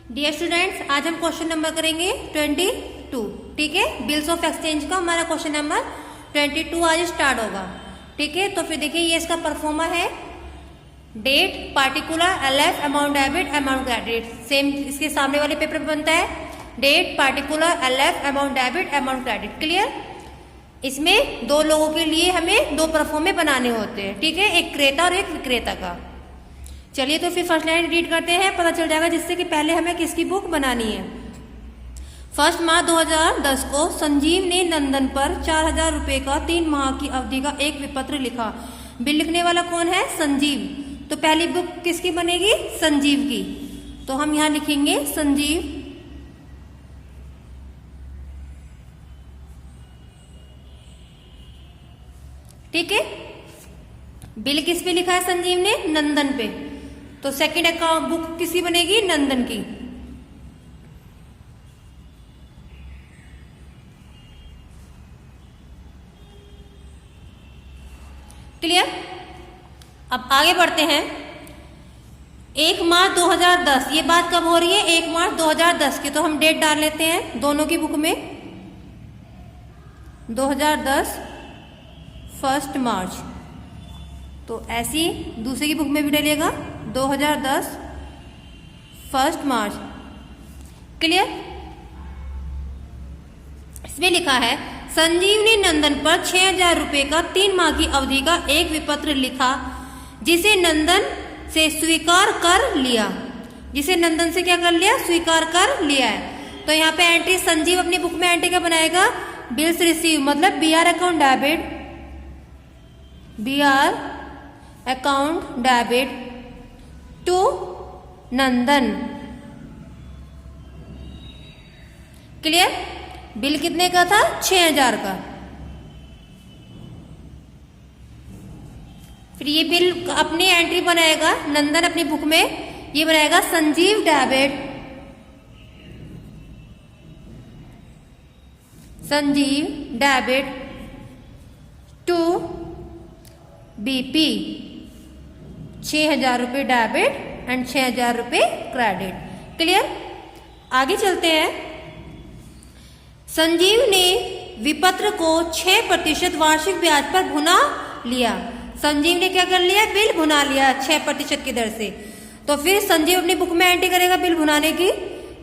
Dear students, आज हम question number करेंगे 22। ठीक है, बिल्स ऑफ एक्सचेंज का हमारा क्वेश्चन नंबर 22 आज स्टार्ट होगा। ठीक है, तो फिर देखिए ये इसका परफॉर्मा है। Date, particular, LF, amount debit, amount credit. Same इसके सामने वाले पेपर में बनता है। Date, particular, LF, amount debit, amount credit. Clear? इसमें दो लोगों के लिए हमें दो परफॉर्मे बनाने होते हैं। ठीक है, एक क्रेता और एक विक्रेता का। चलिए तो फिर फर्स्ट लाइन रीड करते हैं, पता चल जाएगा जिससे कि पहले हमें किसकी बुक बनानी है। 1 मार्च 2010 को संजीव ने नंदन पर 4000 रुपए का 3 माह की अवधि का एक विपत्र लिखा। बिल लिखने वाला कौन है? संजीव। तो पहली बुक किसकी बनेगी? संजीव की। तो हम यहां लिखेंगे संजीव। ठीक है, बिल किस पे लिखा है संजीव ने? नंदन पे। तो सेकंड अकाउंट बुक किसकी बनेगी? नंदन की। क्लियर? अब आगे बढ़ते हैं। 1 मार्च 2010, ये बात कब हो रही है? 1 मार्च 2010 की। तो हम डेट डाल लेते हैं दोनों की बुक में। 2010 1 मार्च। तो ऐसी दूसरी की बुक में भी डालिएगा 2010 1 मार्च। क्लियर? इसमें लिखा है संजीव ने नंदन पर 6000 रुपए का 3 माह की अवधि का एक विपत्र लिखा, जिसे नंदन से स्वीकार कर लिया। जिसे नंदन से क्या कर लिया? स्वीकार कर लिया है। तो यहाँ पे एंट्री संजीव अपनी बुक में एंट्री क्या बनाएगा? बिल्स रिसीव, मतलब BR account debit, BR account debit to Nandan. Clear? Bill कितने का था? 6000 का। फिर ये बिल अपनी एंट्री बनाएगा नंदन अपनी बुक में, ये बनाएगा Sanjeev debit, Sanjeev debit to BP. 6000 रुपये डेबिट एंड 6000 रुपये क्रेडिट। क्लियर? आगे चलते हैं। संजीव ने विपत्र को 6% वार्षिक ब्याज पर भुना लिया। संजीव ने क्या कर लिया? बिल भुना लिया 6% की दर से। तो फिर संजीव अपनी बुक में एंट्री करेगा बिल भुनाने की।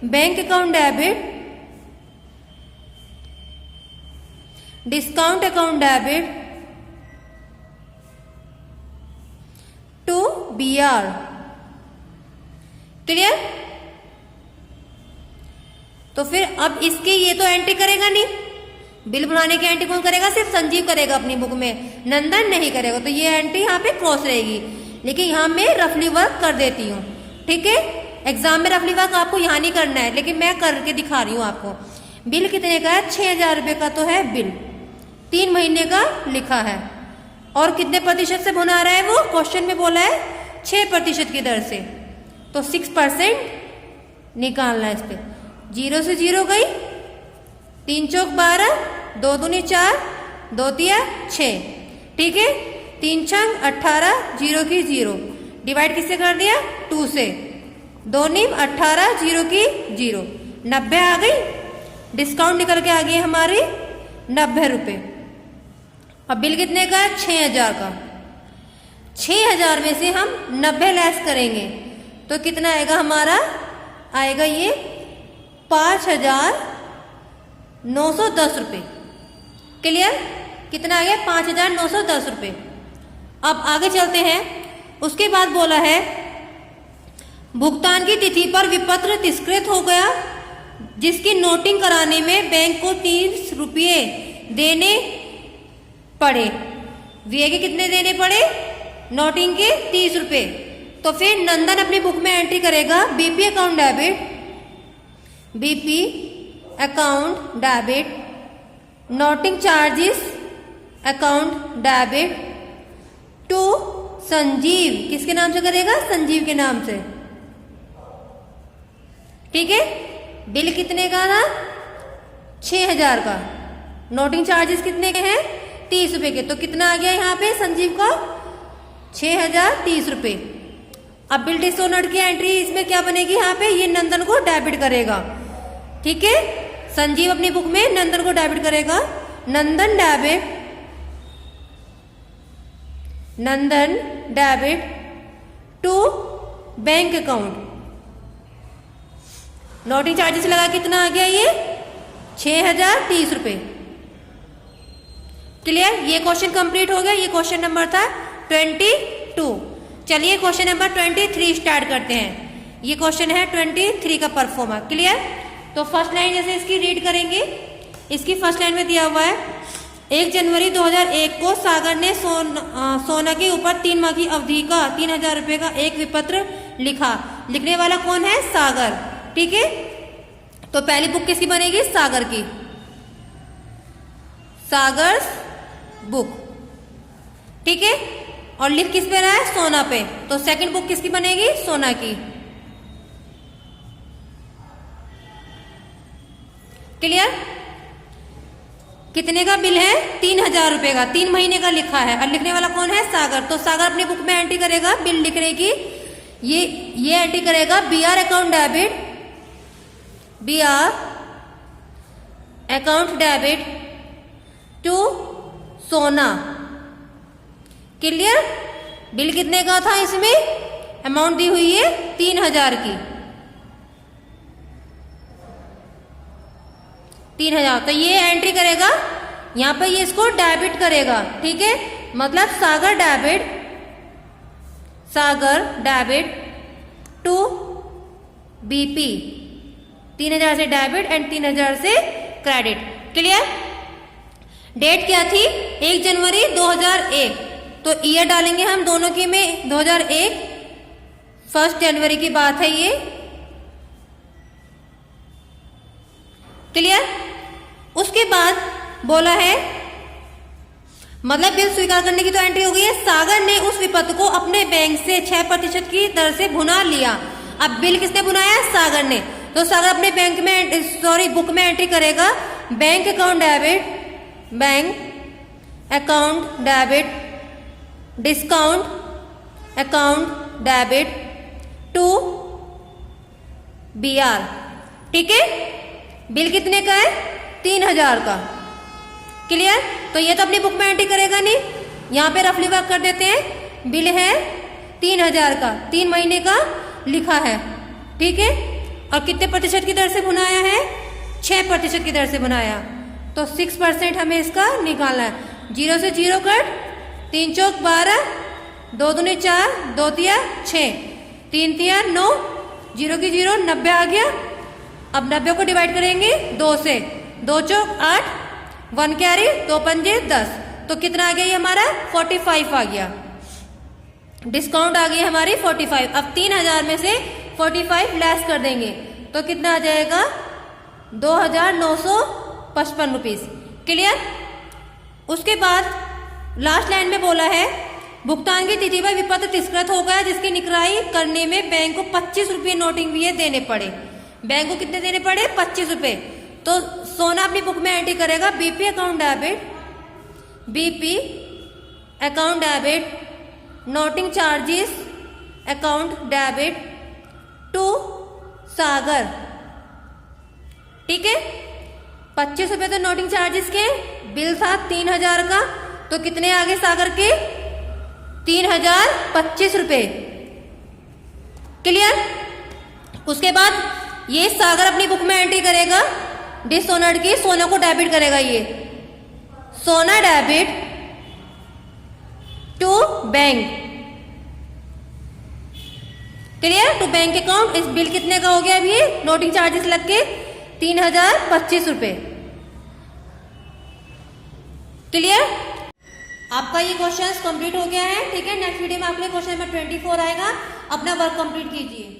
Bank account debit, discount account debit to BR. Clear? तो फिर अब इसकी ये तो एंट्री करेगा नहीं, बिल बनाने की एंट्री कौन करेगा? सिर्फ संजीव करेगा अपनी बुक में, नंदन नहीं करेगा। तो ये एंट्री यहाँ पे क्रॉस रहेगी, लेकिन यहाँ मैं रफली वर्क कर देती हूँ। ठीक है, एग्जाम में रफली वर्क आपको यहाँ नहीं करना है, लेकिन मैं करके दिखा रही हूँ आपको। बिल कितने का है? 6000 रुपये का तो है बिल, 3 महीने का लिखा है। और कितने प्रतिशत से भुना रहा है वो? क्वेश्चन में बोला है 6% की दर से। तो 6% निकालना है इस पे। 0 से 0 गई, 3 चौक 12, 2 दूनी 4, 2 तिया 6। ठीक है, 3 छंग 18, 0 की 0। डिवाइड किससे कर दिया? 2 से। 2 नीम 18, 0 की 0। 90 आ गई। डिस्काउंट निकल के आ गई हमारी 90 रुपये। अब बिल कितने का है? 6000 का। 6000 में से हम 90 लेस करेंगे तो कितना आएगा हमारा? आएगा ये 5910 रुपये। क्लियर? कितना आ गया? 5910 रुपये। अब आगे चलते हैं। उसके बाद बोला है भुगतान की तिथि पर विपत्र तिरस्कृत हो गया, जिसकी नोटिंग कराने में बैंक को 30 रुपये देने पड़े। वीए के कितने देने पड़े? नोटिंग के 30 रुपये। तो फिर नंदन अपनी बुक में एंट्री करेगा BP account debit, BP account debit, noting charges account debit to Sanjeev. किसके नाम से करेगा? संजीव के नाम से। ठीक है, बिल कितने का था? 6000 का। नोटिंग चार्जेस कितने के हैं? 30 रुपए के। तो कितना आ गया यहाँ पे संजीव का? 6030 रुपये। अब बिल डिसऑनर्ड की एंट्री इसमें क्या बनेगी, यहाँ पे ये नंदन को डेबिट करेगा, ठीक है। संजीव अपनी बुक में नंदन को डेबिट करेगा, Nandan debit to bank account. Noting charges लगा कितना आ गया ये 6030 रुपए। क्लियर, ये क्वेश्चन कंप्लीट हो गया। ये क्वेश्चन नंबर था 22। चलिए क्वेश्चन नंबर 23 स्टार्ट करते हैं। ये क्वेश्चन है 23 का परफॉर्मा। क्लियर, तो फर्स्ट लाइन जैसे इसकी रीड करेंगे, इसकी फर्स्ट लाइन में दिया हुआ है 1 जनवरी 2001 को सागर ने सोना के ऊपर 3 माह की अवधि का 3000 रुपए का एक विपत्र लिखा। लिखने वाला कौन है, सागर, ठीक है। तो पहली बुक किसकी बनेगी, सागर की, सागर्स बुक, ठीक है। और लिख किस पे रहा है, सोना पे, तो सेकंड बुक किसकी बनेगी, सोना की। क्लियर, कितने का बिल है, 3000 रुपए का, 3 महीने का लिखा है, और लिखने वाला कौन है, सागर। तो सागर अपनी बुक में एंट्री करेगा बिल लिखने की, ये एंट्री करेगा BR account debit, BR account debit to Sona. Clear, bill कितने का था, इसमें अमाउंट दी हुई है 3000 की, 3000। तो ये एंट्री करेगा यहाँ पे, ये इसको डेबिट करेगा, ठीक है। मतलब सागर डेबिट टू BP, 3000 से डेबिट एंड 3000 से क्रेडिट। क्लियर, डेट क्या थी, 1 जनवरी 2001, तो ईयर डालेंगे हम दोनों की में 2001, 1 जनवरी की बात है ये। क्लियर, उसके बाद बोला है, मतलब बिल स्वीकार करने की तो एंट्री हो गई है, सागर ने उस विपत्र को अपने बैंक से 6% की दर से भुना लिया। अब बिल किसने भुनाया, सागर ने। तो सागर अपने बुक में एंट्री करेगा bank account debit discount account debit to BR, ठीक है। बिल कितने का है, 3000 का। क्लियर, तो ये तो अपनी बुक में एंट्री करेगा नहीं, यहाँ पे रफली वर्क कर देते हैं। बिल है 3000 का, 3 महीने का लिखा है, ठीक है। और कितने प्रतिशत की दर से भुनाया है, 6% की दर से भुनाया। तो 6% हमें इसका निकालना है। 0 से 0 कट, 3 चौक 12, 2 दूनी 4, 2 तिया 6, 3 तिया 9, 0 की 0, 90 आ गया। अब 90 को डिवाइड करेंगे 2 से, 2 चौक 8, 1 कैरी, 2 पंजे 10, तो कितना आ गया ये हमारा 45 आ गया। डिस्काउंट आ गई हमारी 45। अब 3000 में से 45 लेस कर देंगे तो कितना आ जाएगा 2955 रुपीज। क्लियर, उसके बाद लास्ट लाइन में बोला है भुगतान की तिथि पर विपत्र तिरस्कृत हो गया जिसकी निगरानी करने में बैंक को 25 रुपये नोटिंग भी देने पड़े। बैंक को कितने देने पड़े, 25 रुपये। तो सोना अपनी बुक में एंट्री करेगा BP account debit noting charges account debit to Sagar, ठीक है। 25 रुपये तो नोटिंग चार्जेस के, बिल था 3000 का, तो कितने आगे सागर के 3025 रुपये। क्लियर, उसके बाद ये सागर अपनी बुक में एंट्री करेगा डिसऑनर्ड की, सोना को डेबिट करेगा, ये Sona debit to bank. Clear, to bank account. इस बिल कितने का हो गया अभी, नोटिंग चार्जेस लग के 3025 रुपये। क्लियर, आपका ये क्वेश्चन कंप्लीट हो गया है, ठीक है। नेक्स्ट वीडियो में आपके क्वेश्चन नंबर 24 आएगा। अपना वर्क कंप्लीट कीजिए।